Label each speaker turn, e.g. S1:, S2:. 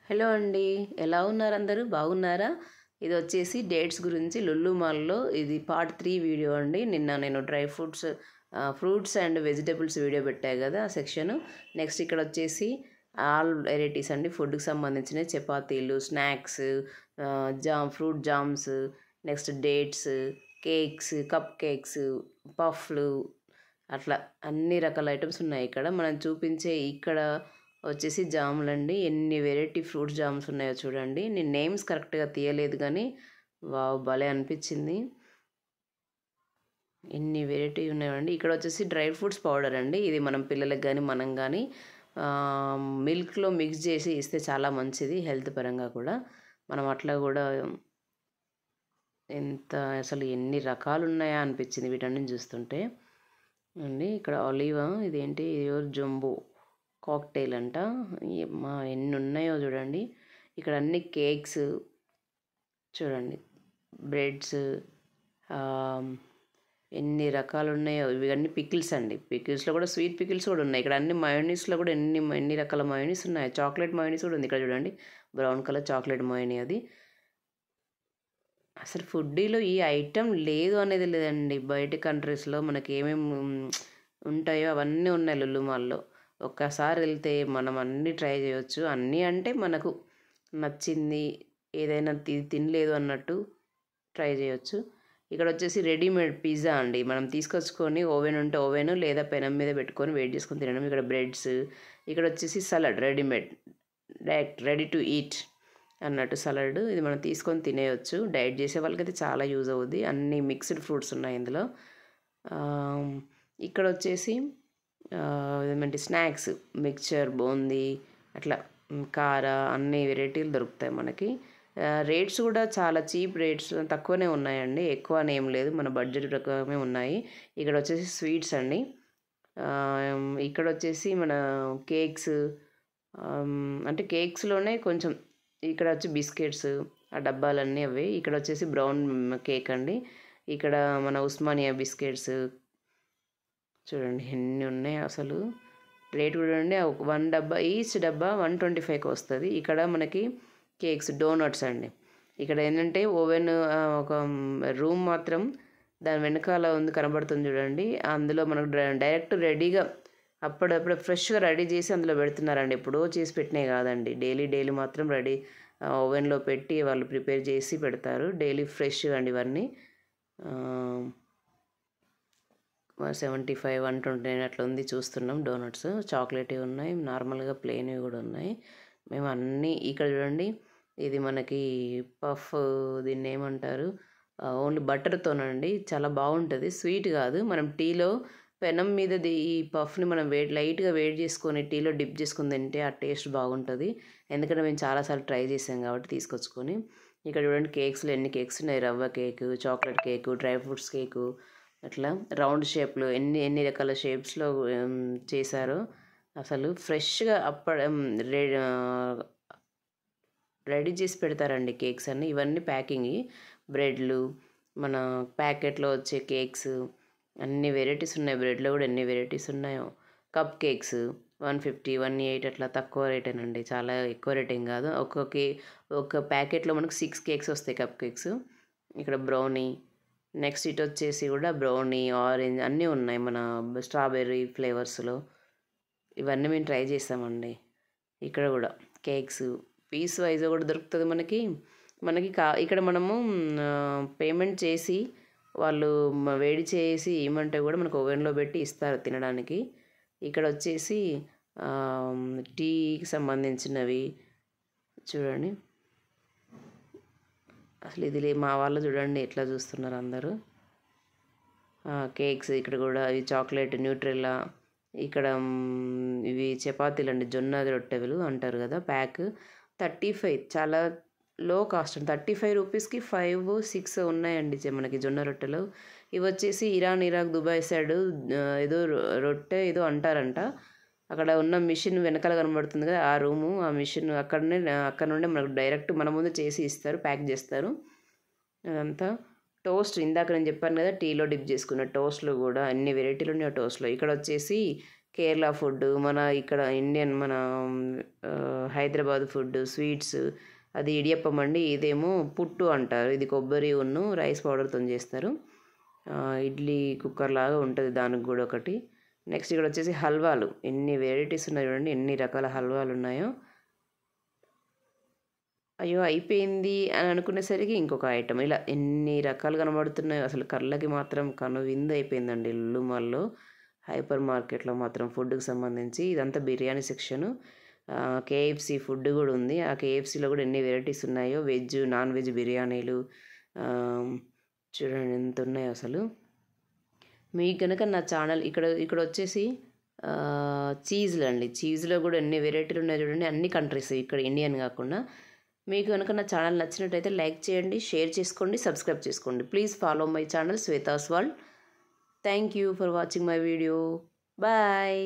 S1: Hello అండి, ఎలా ఉన్నారు అందరూ? బాగున్నారా? ఇది వచ్చేసి డేట్స్ గురించి లుల్లు మాల్లో ఇది పార్ట్ 3 వీడియో అండి. నిన్న నేను dry fruits and vegetables video పెట్టా కదా ఆ సెక్షను. నెక్స్ట్ ఇక్కడ వచ్చేసి ఆల్ వెరైటీస్ అండి, ఫుడ్కి సంబంధించిన చపాతీలు, snacks, fruit jams, next dates, cakes, cup cakes, పఫ్లు, అట్లా అన్ని రకాల ఐటమ్స్ ఉన్నాయి ఇక్కడ. మనం చూపించే ఇక్కడ వచ్చేసి జాములండి. ఎన్ని వెరైటీ ఫ్రూట్స్ జామ్స్ ఉన్నాయో చూడండి. నేను నేమ్స్ కరెక్ట్గా తీయలేదు కానీ వావ్ భలే అనిపించింది. ఎన్ని వెరైటీ ఉన్నాయండి. ఇక్కడ వచ్చేసి డ్రై ఫ్రూట్స్ పౌడర్ అండి. ఇది మనం పిల్లలకు కానీ మనం కానీ మిల్క్లో మిక్స్ చేసి ఇస్తే చాలా మంచిది హెల్త్ పరంగా కూడా. మనం అట్లా కూడా అసలు ఎన్ని రకాలు ఉన్నాయా అనిపించింది వీటన్నిటిని చూస్తుంటే అండి. ఇక్కడ ఆలివా, ఇదేంటి, ఇది జంబో కాక్టైల్ అంట. ఎన్ని ఉన్నాయో చూడండి. ఇక్కడ అన్ని కేక్స్ చూడండి, బ్రెడ్స్, ఎన్ని రకాలు ఉన్నాయో. ఇవన్నీ పికిల్స్ అండి. పికిల్స్లో కూడా స్వీట్ పికిల్స్ కూడా ఉన్నాయి. ఇక్కడ అన్ని మయోనీస్లో కూడా ఎన్ని రకాల మయోనీస్ ఉన్నాయి. చాక్లెట్ మయోనీస్ కూడా ఉంది ఇక్కడ చూడండి. బ్రౌన్ కలర్ చాక్లెట్ మయోనీ అది. అసలు ఫుడ్డీలో ఈ ఐటెం లేదు అనేది లేదండి. బయట కంట్రీస్లో మనకి ఏమేమి ఉంటాయో అవన్నీ ఉన్నాయి లుల్లు మాల్లో. ఒక్కసారి వెళ్తే మనం అన్నీ ట్రై చేయొచ్చు. అన్నీ అంటే మనకు నచ్చింది ఏదైనా తినలేదు అన్నట్టు ట్రై చేయొచ్చు. ఇక్కడ వచ్చేసి రెడీమేడ్ పిజ్జా అండి. మనం తీసుకొచ్చుకొని ఓవెన్ ఉంటే ఓవెన్ లేదా పెనం మీద పెట్టుకొని వెయిట్ చేసుకొని తినడం. ఇక్కడ బ్రెడ్స్, ఇక్కడ వచ్చేసి salad readymade, direct ready to eat అన్నట్టు సలాడ్. ఇది మనం తీసుకొని తినేయచ్చు. డైట్ చేసే వాళ్ళకైతే చాలా యూజ్ అవుద్ది. అన్ని మిక్స్డ్ ఫ్రూట్స్ ఉన్నాయి ఇందులో. ఇక్కడ వచ్చేసి ఏమంటే స్నాక్స్, మిక్చర్, బూందీ, అట్లా కార అన్ని వెరైటీలు దొరుకుతాయి మనకి. రేట్స్ కూడా చాలా చీప్ రేట్స్, తక్కువనే ఉన్నాయండి. ఎక్కువ ఏం లేదు, మన బడ్జెట్ ప్రకారమే ఉన్నాయి. ఇక్కడ వచ్చేసి స్వీట్స్ అండి. ఇక్కడ వచ్చేసి మన కేక్స్, అంటే కేక్స్లోనే కొంచెం ఇక్కడ వచ్చి బిస్కెట్స్, ఆ డబ్బాలన్నీ అవి. ఇక్కడ వచ్చేసి బ్రౌన్ కేక్ అండి. ఇక్కడ మన ఉస్మానియా బిస్కెట్స్ చూడండి ఎన్ని ఉన్నాయి అసలు. రేట్ కూడా చూడండి. 1 డబ్బా, ఈచ్ డబ్బా 125కి వస్తుంది. ఇక్కడ మనకి కేక్స్, డోనట్స్ అండి. ఇక్కడ ఏంటంటే ఓవెన్, ఒక రూమ్ మాత్రం దాని వెనకాల ఉంది కనబడుతుంది చూడండి. అందులో మనకు డైరెక్ట్ రెడీగా అప్పుడప్పుడు ఫ్రెష్గా రెడీ చేసి అందులో పెడుతున్నారండి. ఎప్పుడో చేసి పెట్టినాయి కాదండి. డైలీ మాత్రం రెడీ ఓవెన్లో పెట్టి వాళ్ళు ప్రిపేర్ చేసి పెడతారు. డైలీ ఫ్రెష్గా అండి ఇవన్నీ. 175, 129 అట్లా ఉంది చూస్తున్నాం. డోనట్స్ చాక్లెట్వి ఉన్నాయి, నార్మల్గా ప్లెయిన్వి కూడా ఉన్నాయి. మేము అన్నీ ఇక్కడ చూడండి. ఇది మనకి పఫ్, దీన్ని ఏమంటారు, ఓన్లీ బటర్తోనండి. చాలా బాగుంటుంది, స్వీట్ కాదు. మనం టీలో పెనం మీద ఈ పఫ్ని మనం లైట్గా వేడి చేసుకొని టీలో డిప్ చేసుకుని తింటే ఆ టేస్ట్ బాగుంటుంది. ఎందుకంటే మేము చాలాసార్లు ట్రై చేసాం కాబట్టి తీసుకొచ్చుకొని. ఇక్కడ చూడండి కేక్స్లో ఎన్ని కేక్స్ ఉన్నాయి. రవ్వ cake, chocolate cake, dry fruits cake, అట్లా రౌండ్ షేప్లో ఎన్ని రకాల షేప్స్లో చేశారో. అసలు ఫ్రెష్గా రెడీ చేసి పెడతారండి కేక్స్ అన్నీ. ఇవన్నీ ప్యాకింగ్, బ్రెడ్లు, మన ప్యాకెట్లో వచ్చే కేక్స్, అన్ని వెరైటీస్ ఉన్నాయి. బ్రెడ్లో కూడా ఎన్ని వెరైటీస్ ఉన్నాయో. కప్ కేక్స్ 150, 180 అట్లా తక్కువ రేటేనండి, చాలా ఎక్కువ రేట్ ఏం కాదు. ఒక ప్యాకెట్లో మనకు 6 కేక్స్ వస్తాయి, కప్ కేక్స్. ఇక్కడ బ్రౌనీ, నెక్స్ట్ ఇటు వచ్చేసి కూడా బ్రౌనీ, ఆరెంజ్ అన్నీ ఉన్నాయి. మన స్ట్రాబెర్రీ ఫ్లేవర్స్లో ఇవన్నీ మేము ట్రై చేస్తామండి. ఇక్కడ కూడా కేక్స్ పీస్ వైజ్ కూడా దొరుకుతుంది మనకి. ఇక్కడ మనము పేమెంట్ చేసి వాళ్ళు వేడి చేసి ఇవ్వమంటే కూడా మనకు ఓవెన్లో పెట్టి ఇస్తారు తినడానికి. ఇక్కడ వచ్చేసి టీకి సంబంధించినవి చూడండి. అసలు ఇది మా వాళ్ళు చూడండి ఎట్లా చూస్తున్నారు అందరూ. కేక్స్ ఇక్కడ కూడా, ఇవి చాక్లెట్, న్యూట్రెల్లా. ఇక్కడ ఇవి చపాతీలు అండి, జొన్న రొట్టెలు అంటారు కదా, ప్యాక్ 35, చాలా లో కాస్ట్. 35 రూపీస్కి 5, 6 ఉన్నాయండి మనకి జొన్న రొట్టెలు. ఇవి వచ్చేసి ఇరాక్, దుబాయ్ సైడ్ ఏదో రొట్టె ఏదో అంటారంట. అక్కడ ఉన్న మిషన్ వెనకాల కనబడుతుంది కదా, ఆ రూము, ఆ మిషన్ అక్కడ నుండి మనకు డైరెక్ట్ మన ముందు చేసి ఇస్తారు, ప్యాక్ చేస్తారు. అదంతా టోస్ట్, ఇందాక నేను చెప్పాను కదా టీలో డిప్ చేసుకున్న టోస్ట్లు కూడా అన్ని వెరైటీలు ఉన్నాయి టోస్ట్లో. ఇక్కడ వచ్చేసి కేరళ ఫుడ్, మన ఇక్కడ ఇండియన్ మన హైదరాబాద్ ఫుడ్ స్వీట్స్. అది ఇడియప్పం అండి, ఇదేమో పుట్టు అంటారు. ఇది కొబ్బరి రైస్ పౌడర్తో చేస్తారు. ఇడ్లీ కుక్కర్ లాగా ఉంటుంది, దానికి కూడా ఒకటి. నెక్స్ట్ ఇక్కడ వచ్చేసి హల్వాలు, ఎన్ని వెరైటీస్ ఉన్నాయి చూడండి, ఎన్ని రకాల హల్వాలు ఉన్నాయో. అయ్యో అయిపోయింది అని అనుకునేసరికి ఇంకొక ఐటమ్, ఇలా ఎన్ని రకాలు కనబడుతున్నాయో. అసలు కళ్ళకి మాత్రం కనువిందు అయిపోయిందండి లులుమాల్లో హైపర్ మార్కెట్లో మాత్రం ఫుడ్కి సంబంధించి. ఇదంతా బిర్యానీ సెక్షను. కేఎఫ్సి ఫుడ్ కూడా ఉంది. ఆ కేఎఫ్సీలో కూడా ఎన్ని వెరైటీస్ ఉన్నాయో, వెజ్ నాన్ వెజ్ బిర్యానీలు. చూడండి ఎంత ఉన్నాయో అసలు. మీకు కనుక నా ఛానల్ ఇక్కడ వచ్చేసి చీజ్లు అండి, చీజ్లో కూడా ఎన్ని వెరైటీలు ఉన్నాయో చూడండి, అన్ని కంట్రీస్, ఇక్కడ ఇండియన్ కాకుండా. మీకు కనుక నా ఛానల్ నచ్చినట్టయితే లైక్ చేయండి, షేర్ చేసుకోండి, సబ్స్క్రైబ్ చేసుకోండి. Please follow my channel Shweta's world. Thank you for watching my video. Bye.